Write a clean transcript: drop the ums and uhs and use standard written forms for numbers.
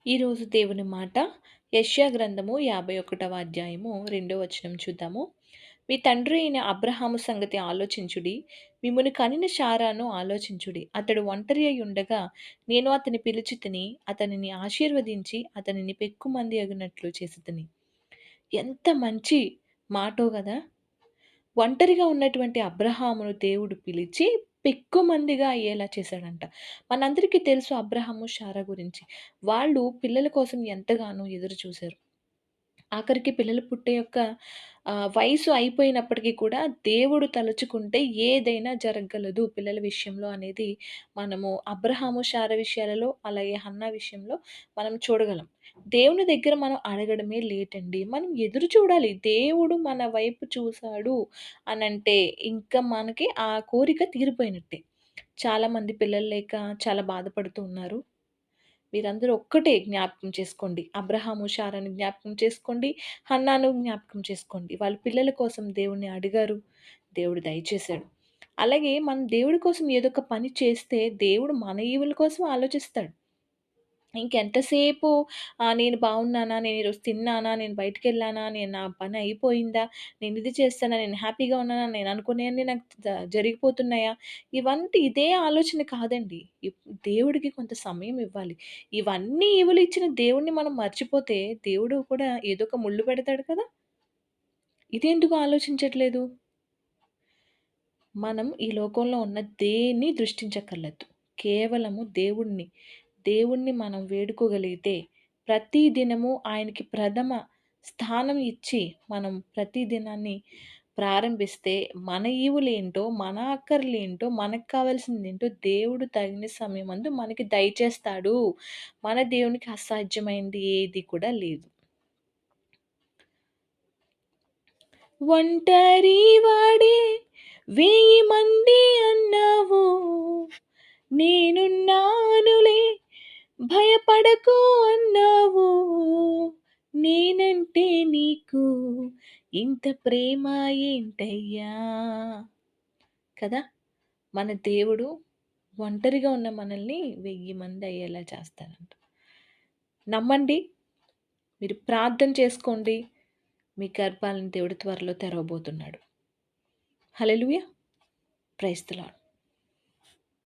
ఈరోజు దేవుని మాట యెషయా గ్రంథము 51వ అధ్యాయము 2వ వచనం చూద్దాము. మీ తండ్రి అయిన అబ్రహాము సంగతి ఆలోచించుడి. మిమ్మును కనిన శారాను ఆలోచించుడి. అతడు ఒంటరి అయ్యుండగా నేను అతని పిలిచితిని. అతనిని ఆశీర్వదించి అతనిని పెక్కుమంది అగునట్లు చేసితిని. ఎంత మంచి మాటో గదా! ఒంటరిగా ఉన్నటువంటి అబ్రహామును దేవుడు పిలిచి పెక్కుమందిగా అయ్యేలా చేశాడంట. మనందరికీ తెలుసు అబ్రహాము, శారా గురించి. వాళ్ళు పిల్లల కోసం ఎంతగానో ఎదురు చూసారు. ఆఖరికి పిల్లలు పుట్టే యొక్క వయసు అయిపోయినప్పటికీ కూడా దేవుడు తలుచుకుంటే ఏదైనా జరగగలదు పిల్లల విషయంలో అనేది మనము అబ్రహాము, శారా విషయాలలో అలాగే హన్నా విషయంలో మనం చూడగలం. దేవుని దగ్గర మనం అడగడమే లేటండి. మనం ఎదురు చూడాలి. దేవుడు మన వైపు చూసాడు అనంటే ఇంకా మనకి ఆ కోరిక తీరిపోయినట్టే. చాలామంది పిల్లలు లేక చాలా బాధపడుతూ ఉన్నారు. మీరందరూ ఒక్కటే జ్ఞాపకం చేసుకోండి. అబ్రహాము, శారాని జ్ఞాపకం చేసుకోండి. హన్నాను జ్ఞాపకం చేసుకోండి. వాళ్ళు పిల్లల కోసం దేవుడిని అడిగారు. దేవుడు దయచేసాడు. అలాగే మనం దేవుడి కోసం ఏదో ఒక పని చేస్తే దేవుడు మన ఈవుల కోసం ఆలోచిస్తాడు. ఇంకెంతసేపు నేను బాగున్నానా? నేను ఈరోజు తిన్నానా? నేను బయటికెళ్ళానా? నా పని అయిపోయిందా? నేను ఇది చేస్తానా? నేను హ్యాపీగా ఉన్నానా? నేను అనుకునేయన్నీ నాకు జరిగిపోతున్నాయా? ఇదే ఆలోచన కాదండి. దేవుడికి కొంత సమయం ఇవ్వాలి. ఇవన్నీ ఇచ్చిన దేవుడిని మనం మర్చిపోతే దేవుడు కూడా ఏదో ఒక ముళ్ళు పెడతాడు కదా! ఇదెందుకు ఆలోచించట్లేదు? మనం ఈ లోకంలో ఉన్న దేన్ని దృష్టించక్కర్లేదు. కేవలము దేవుణ్ణి మనం వేడుకోగలిగితే, ప్రతి దినము ఆయనకి ప్రథమ స్థానం ఇచ్చి, మనం ప్రతి దినాన్ని ప్రారంభిస్తే, మన ఈవులేంటో, మన అక్కర్లేంటో, మనకు కావాల్సిందేంటో దేవుడు తగిన సమయమందు మనకి దయచేస్తాడు. మన దేవునికి అసాధ్యమైంది ఏది కూడా లేదు. ఒంటరి వాడే 1000 మంది అన్నావు, నేనున్నానులే భయపడకు అన్నావు. నేనంటే నీకు ఇంత ప్రేమ ఏంటయ్యా! కదా! మన దేవుడు ఒంటరిగా ఉన్న మనల్ని 1000 మంది అయ్యేలా చేస్తాడంట. నమ్మండి. మీరు ప్రార్థన చేసుకోండి. మీ గర్భాలను దేవుడు త్వరలో తెరవబోతున్నాడు. హల్లెలూయా! Praise the lord.